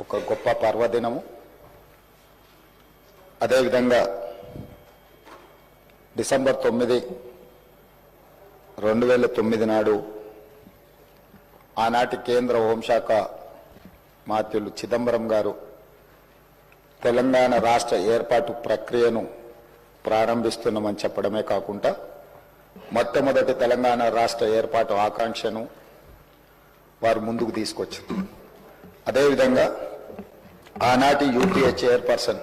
ఒక గొప్ప పర్వదినము. అదేవిధంగా డిసెంబర్ 9, 2009 నాడు ఆనాటి కేంద్ర హోంశాఖ మాత్యులు చిదంబరం గారు తెలంగాణ రాష్ట్ర ఏర్పాటు ప్రక్రియను ప్రారంభిస్తున్నామని చెప్పడమే కాకుండా మొట్టమొదటి తెలంగాణ రాష్ట్ర ఏర్పాటు ఆకాంక్షను వారు ముందుకు తీసుకొచ్చారు. అదేవిధంగా ఆనాటి యూపీఏ చైర్పర్సన్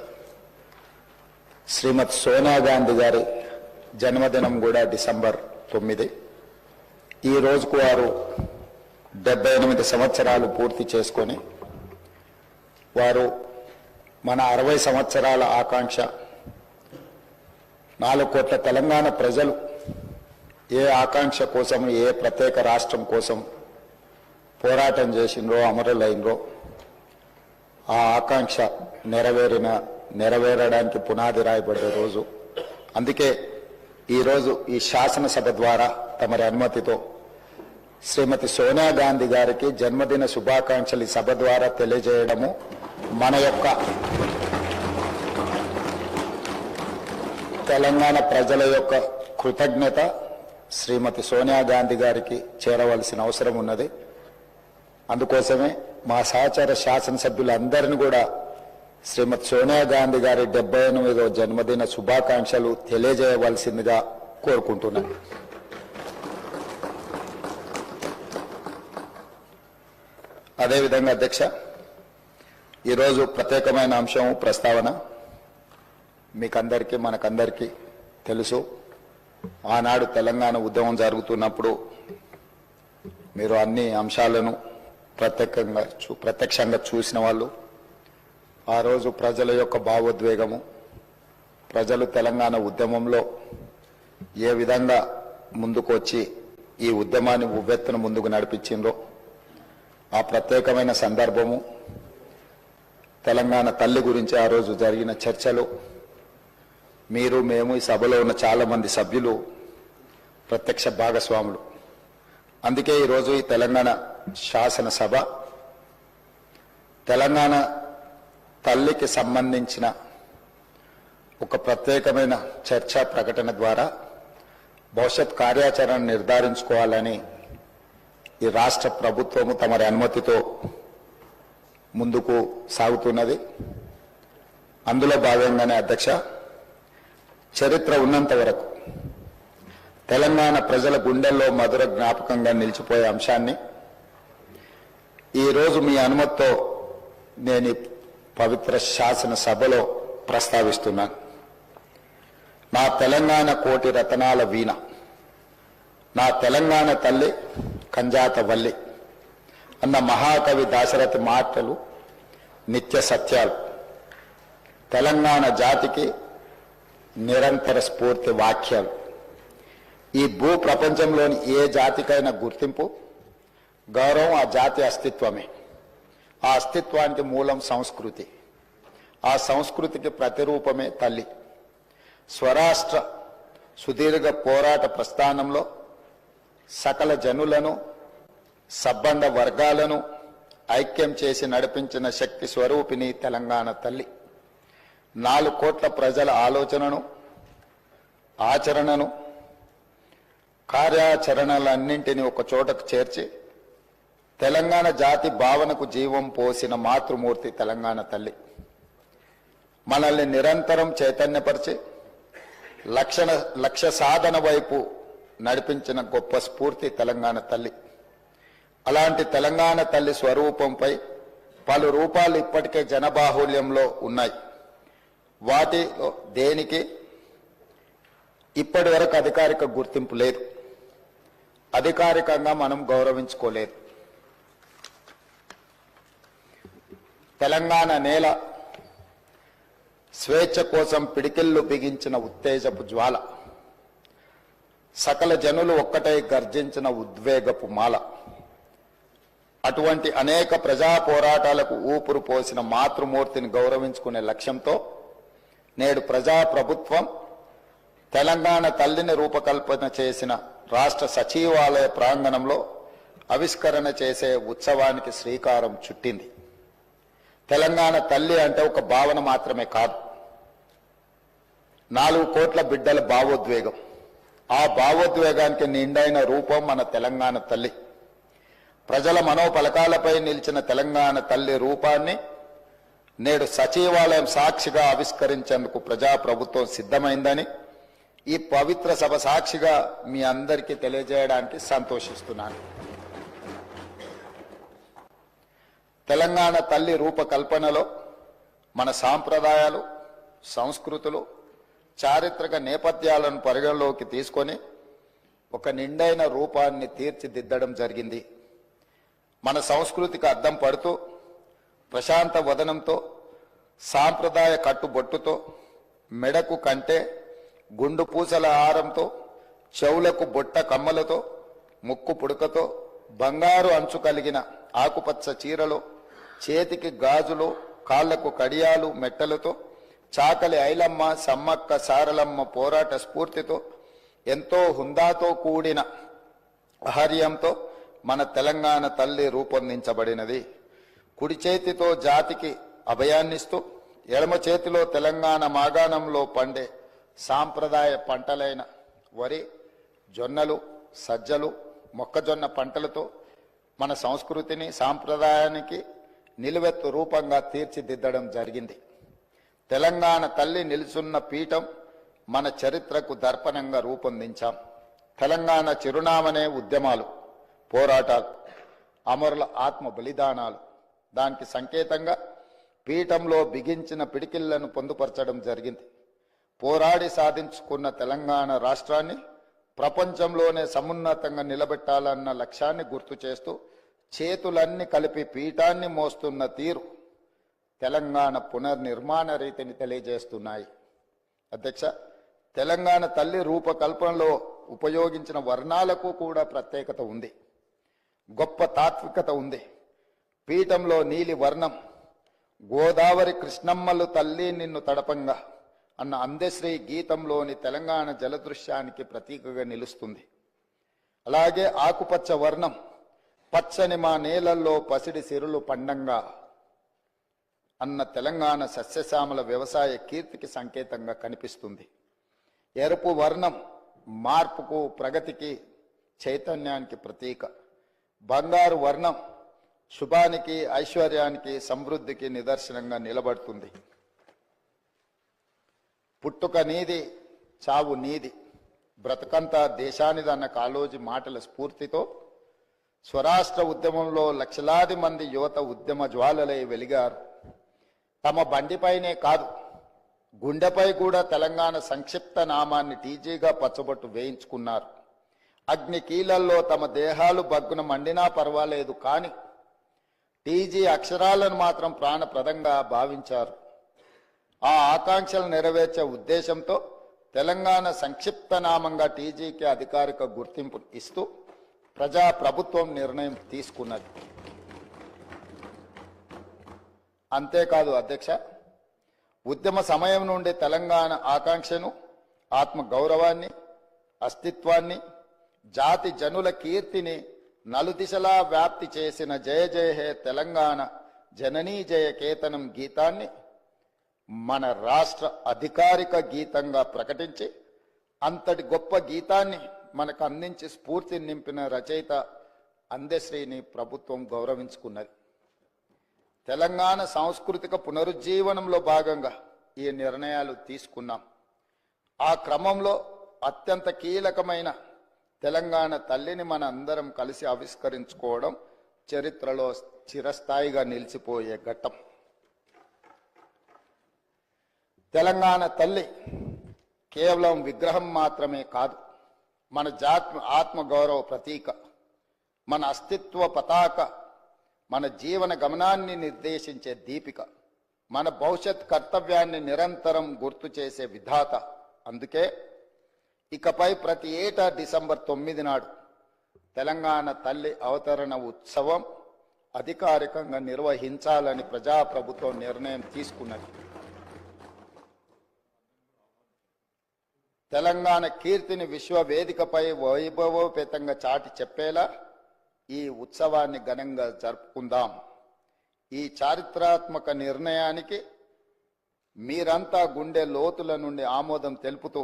శ్రీమతి సోనియా గాంధీ గారి జన్మదినం కూడా డిసెంబర్ 9. ఈ రోజుకు వారు 78 సంవత్సరాలు పూర్తి చేసుకొని వారు మన 60 సంవత్సరాల ఆకాంక్ష 4 కోట్ల తెలంగాణ ప్రజలు ఏ ఆకాంక్ష కోసం, ఏ ప్రత్యేక రాష్ట్రం కోసం పోరాటం చేసిండ్రో, అమరులైనరో ఆ ఆకాంక్ష నెరవేరడానికి పునాది రాయబడ్డ రోజు. అందుకే ఈరోజు ఈ శాసనసభ ద్వారా తమరి అనుమతితో శ్రీమతి సోనియా గాంధీ గారికి జన్మదిన శుభాకాంక్షలు ఈ సభ ద్వారా తెలియజేయడము మన యొక్క తెలంగాణ ప్రజల యొక్క కృతజ్ఞత శ్రీమతి సోనియా గాంధీ గారికి చేరవలసిన అవసరం ఉన్నది. అందుకోసమే మా సహచర శాసనసభ్యులందరినీ కూడా శ్రీమతి సోనియా గాంధీ గారి 78వ జన్మదిన శుభాకాంక్షలు తెలియజేయవలసిందిగా కోరుకుంటున్నాను. అదేవిధంగా అధ్యక్ష, ఈరోజు ప్రత్యేకమైన అంశం ప్రస్తావన మీకందరికీ మనకందరికీ తెలుసు. ఆనాడు తెలంగాణ ఉద్యమం జరుగుతున్నప్పుడు మీరు అన్ని అంశాలను ప్రత్యక్షంగా చూసిన వాళ్ళు. ఆ రోజు ప్రజల యొక్క భావోద్వేగము, ప్రజలు తెలంగాణ ఉద్యమంలో ఏ విధంగా ముందుకు వచ్చి ఈ ఉద్యమాన్ని ఉవ్వెత్తున ముందుకు నడిపించిండ్రో ఆ ప్రత్యేకమైన సందర్భము, తెలంగాణ తల్లి గురించి ఆ రోజు జరిగిన చర్చలు, మీరు మేము ఈ సభలో ఉన్న చాలా మంది సభ్యులు ప్రత్యక్ష భాగస్వాములు. అందుకే ఈరోజు ఈ తెలంగాణ శాసనసభ తెలంగాణ తల్లికి సంబంధించిన ఒక ప్రత్యేకమైన చర్చా ప్రకటన ద్వారా భవిష్యత్ కార్యాచరణ నిర్ధారించుకోవాలని ఈ రాష్ట్ర ప్రభుత్వము తమరి అనుమతితో ముందుకు సాగుతున్నది. అందులో భాగంగానే అధ్యక్ష, చరిత్ర ఉన్నంత వరకు తెలంగాణ ప్రజల గుండెల్లో మధుర జ్ఞాపకంగా నిలిచిపోయే అంశాన్ని ఈరోజు మీ అనుమతితో నేను పవిత్ర శాసన సభలో ప్రస్తావిస్తున్నాను. నా తెలంగాణ కోటి రతనాల వీణ, నా తెలంగాణ తల్లి కంజాత వల్లి అన్న మహాకవి దాశరథి మాటలు నిత్య సత్యాలు. తెలంగాణ జాతికి నిరంతర స్ఫూర్తి వాక్యాలు. ఈ భూ ప్రపంచంలోని ఏ జాతికైనా గుర్తింపు, గౌరవం ఆ జాతి అస్తిత్వమే. ఆ అస్తిత్వానికి మూలం సంస్కృతి. ఆ సంస్కృతికి ప్రతిరూపమే తల్లి. స్వరాష్ట్ర సుదీర్ఘ పోరాట ప్రస్థానంలో సకల జనులను, సబ్బండ వర్గాలను ఐక్యం చేసి నడిపించిన శక్తి స్వరూపిణి తెలంగాణ తల్లి. 4 కోట్ల ప్రజల ఆలోచనను, ఆచరణను, కార్యాచరణలన్నింటినీ ఒక చోటకు చేర్చి తెలంగాణ జాతి భావనకు జీవం పోసిన మాతృమూర్తి తెలంగాణ తల్లి. మనల్ని నిరంతరం చైతన్యపరిచి లక్ష్య సాధన వైపు నడిపించిన గొప్ప స్ఫూర్తి తెలంగాణ తల్లి. అలాంటి తెలంగాణ తల్లి స్వరూపంపై పలు రూపాలు ఇప్పటికే జనబాహుల్యంలో ఉన్నాయి. వాటిలో దేనికి ఇప్పటి వరకు అధికారిక గుర్తింపు లేదు. అధికారికంగా మనం గౌరవించుకోలేదు. తెలంగాణ నేల స్వేచ్ఛ కోసం పిడికిళ్ళు బిగించిన ఉత్తేజపు జ్వాల, సకల జనులు ఒక్కటై గర్జించిన ఉద్వేగపు మాల. అటువంటి అనేక ప్రజా పోరాటాలకు ఊపిరి పోసిన మాతృమూర్తిని గౌరవించుకునే లక్ష్యంతో నేడు ప్రజాప్రభుత్వం తెలంగాణ తల్లిని రూపకల్పన చేసిన రాష్ట్ర సచివాలయ ప్రాంగణంలో ఆవిష్కరణ చేసే ఉత్సవానికి శ్రీకారం చుట్టింది. తెలంగాణ తల్లి అంటే ఒక భావన మాత్రమే కాదు, 4 కోట్ల బిడ్డల భావోద్వేగం. ఆ భావోద్వేగానికి నిండైన రూపం మన తెలంగాణ తల్లి. ప్రజల మనోపలకాలపై నిలిచిన తెలంగాణ తల్లి రూపాన్ని నేడు సచివాలయం సాక్షిగా ఆవిష్కరించేందుకు ప్రజాప్రభుత్వం సిద్ధమైందని ఈ పవిత్ర సభ సాక్షిగా మీ అందరికీ తెలియజేయడానికి సంతోషిస్తున్నాను. తెలంగాణ తల్లి రూపకల్పనలో మన సాంప్రదాయాలు, సంస్కృతులు, చారిత్రక నేపథ్యాలను పరిగణలోకి తీసుకొని ఒక నిండైన రూపాన్ని తీర్చిదిద్దడం జరిగింది. మన సంస్కృతికి అద్దం పడుతూ ప్రశాంత వదనంతో, సాంప్రదాయ కట్టుబొట్టుతో, మెడకు కంటే, గుండు పూసల హారంతో, చెవులకు బొట్ట కమ్మలతో, ముక్కు పుడకతో, బంగారు అంచు కలిగిన ఆకుపచ్చ చీరలో, చేతికి గాజులు, కాళ్లకు కడియాలు, మెట్టలతో, చాకలి ఐలమ్మ, సమ్మక్క సారలమ్మ పోరాట స్ఫూర్తితో, ఎంతో హుందాతో కూడిన ఆహార్యంతో మన తెలంగాణ తల్లి రూపొందించబడినది. కుడి చేతితో జాతికి అభయాన్నిస్తూ, ఎడమ చేతిలో తెలంగాణ మాగాణంలో పండే సాంప్రదాయ పంటలైన వరి, జొన్నలు, సజ్జలు, మొక్కజొన్న పంటలతో మన సంస్కృతిని, సాంప్రదాయానికి నిలువెత్తు రూపంగా తీర్చిదిద్దడం జరిగింది. తెలంగాణ తల్లి నిలుచున్న పీఠం మన చరిత్రకు దర్పణంగా రూపొందించాం. తెలంగాణ చిరునామనే ఉద్యమాలు, పోరాటాలు, అమరుల ఆత్మ బలిదానాలు. దానికి సంకేతంగా పీఠంలో బిగించిన పిడికిళ్లను పొందుపరచడం జరిగింది. పోరాడి సాధించుకున్న తెలంగాణ రాష్ట్రాన్ని ప్రపంచంలోనే సమున్నతంగా నిలబెట్టాలన్న లక్ష్యాన్ని గుర్తు చేస్తూ చేతులన్నీ కలిపి పీఠాన్ని మోస్తున్న తీరు తెలంగాణ పునర్నిర్మాణ రీతిని తెలియజేస్తున్నాయి. అధ్యక్ష, తెలంగాణ తల్లి రూపకల్పనలో ఉపయోగించిన వర్ణాలకు కూడా ప్రత్యేకత ఉంది, గొప్ప తాత్వికత ఉంది. పీఠంలో నీలి వర్ణం గోదావరి కృష్ణమ్మలు తల్లి నిన్ను తడపంగా అన్న అందశ్రీ గీతంలోని తెలంగాణ జలదృశ్యానికి ప్రతీకగా నిలుస్తుంది. అలాగే ఆకుపచ్చ వర్ణం పచ్చని మా నేలల్లో పసిడి సిరులు పండంగా అన్న తెలంగాణ సస్యశ్యామల వ్యవసాయ కీర్తికి సంకేతంగా కనిపిస్తుంది. ఎరుపు వర్ణం మార్పుకు, ప్రగతికి, చైతన్యానికి ప్రతీక. బంగారు వర్ణం శుభానికి, ఐశ్వర్యానికి, సమృద్ధికి నిదర్శనంగా నిలబడుతుంది. పుట్టుక నీది, చావు నీది, బ్రతకంతా దేశానిదన్న కాళోజీ మాటల స్ఫూర్తితో స్వరాష్ట్ర ఉద్యమంలో లక్షలాది మంది యువత ఉద్యమ జ్వాలలై వెలిగారు. తమ బండిపైనే కాదు, గుండెపై కూడా తెలంగాణ సంక్షిప్త నామాన్ని టీజీగా పచ్చబొట్టు వేయించుకున్నారు. అగ్ని కీలల్లో తమ దేహాలు బగ్గున మండినా పర్వాలేదు, కానీ టీజీ అక్షరాలను మాత్రం ప్రాణప్రదంగా భావించారు. ఆ ఆకాంక్షలు నెరవేర్చే ఉద్దేశంతో తెలంగాణ సంక్షిప్త నామంగా టీజీకి అధికారిక గుర్తింపు ఇస్తూ ప్రజాప్రభుత్వం నిర్ణయం తీసుకున్నది. అంతేకాదు అధ్యక్ష, ఉద్యమ సమయం నుండి తెలంగాణ ఆకాంక్షను, ఆత్మ గౌరవాన్ని, అస్తిత్వాన్ని, జాతి జనుల కీర్తిని నలుదిశలా వ్యాప్తి చేసిన జయ జయ హే తెలంగాణ జననీ జయ కేతనం గీతాన్ని మన రాష్ట్ర అధికారిక గీతంగా ప్రకటించి అంతటి గొప్ప గీతాన్ని మనకు అందించి స్ఫూర్తిని నింపిన రచయిత అందశ్రీని ప్రభుత్వం గౌరవించుకున్నది. తెలంగాణ సాంస్కృతిక పునరుజ్జీవనంలో భాగంగా ఈ నిర్ణయాలు తీసుకున్నాం. ఆ క్రమంలో అత్యంత కీలకమైన తెలంగాణ తల్లిని మన అందరం కలిసి ఆవిష్కరించుకోవడం చరిత్రలో చిరస్థాయిగా నిలిచిపోయే ఘట్టం. తెలంగాణ తల్లి కేవలం విగ్రహం మాత్రమే కాదు, మన ఆత్మగౌరవ ప్రతీక, మన అస్తిత్వ పతాక, మన జీవన గమనాన్ని నిర్దేశించే దీపిక, మన భవిష్యత్ కర్తవ్యాన్ని నిరంతరం గుర్తు చేసే విధాత. అందుకే ఇకపై ప్రతి ఏటా డిసెంబర్ 9 నాడు తెలంగాణ తల్లి అవతరణ ఉత్సవం అధికారికంగా నిర్వహించాలని ప్రజాప్రభుత్వం నిర్ణయం తీసుకున్నది. తెలంగాణ కీర్తిని విశ్వవేదికపై వైభవోపేతంగా చాటి చెప్పేలా ఈ ఉత్సవాన్ని ఘనంగా జరుపుకుందాం. ఈ చారిత్రాత్మక నిర్ణయానికి మీరంతా గుండె లోతుల నుండి ఆమోదం తెలుపుతూ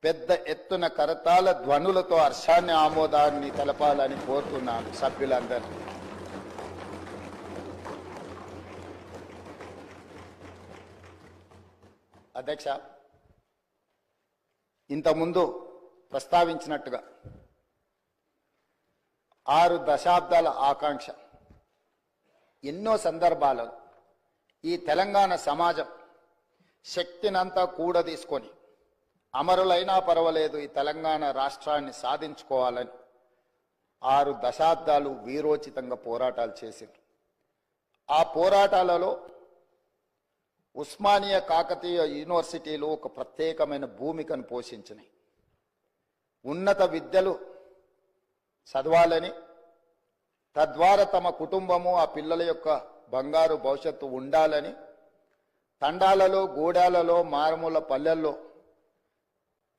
పెద్ద ఎత్తున కరతాళ ధ్వనులతో హర్షాన్ని ఆమోదాన్ని తెలపాలని కోరుతున్నాను సభ్యులందరినీ. అధ్యక్ష, ఇంతకుముందు ప్రస్తావించినట్టుగా 6 దశాబ్దాల ఆకాంక్ష ఎన్నో సందర్భాలలో ఈ తెలంగాణ సమాజం శక్తినంతా కూడదీసుకొని అమరులైనా పర్వాలేదు ఈ తెలంగాణ రాష్ట్రాన్ని సాధించుకోవాలని 6 దశాబ్దాలు వీరోచితంగా పోరాటాలు చేసింది. ఆ పోరాటాలలో ఉస్మానియా కాకతీయ యూనివర్సిటీలు ఒక ప్రత్యేకమైన భూమికను పోషించినాయి. ఉన్నత విద్యలు చదవాలని, తద్వారా తమ కుటుంబము ఆ పిల్లల యొక్క బంగారు భవిష్యత్తు ఉండాలని తండాలలో, గూడాలలో, మారుమూల పల్లెల్లో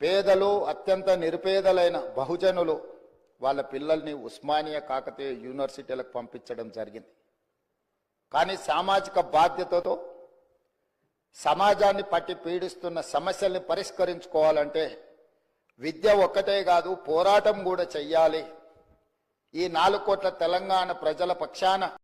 పేదలు, అత్యంత నిరుపేదలైన బహుజనులు వాళ్ళ పిల్లల్ని ఉస్మానియా కాకతీయ యూనివర్సిటీలకు పంపించడం జరిగింది. కానీ సామాజిక బాధ్యతతో సమాజాన్ని పట్టి పీడిస్తున్న సమస్యల్ని పరిష్కరించుకోవాలంటే విద్య ఒక్కటే కాదు, పోరాటం కూడా చెయ్యాలి. ఈ 4 కోట్ల తెలంగాణ ప్రజల పక్షాన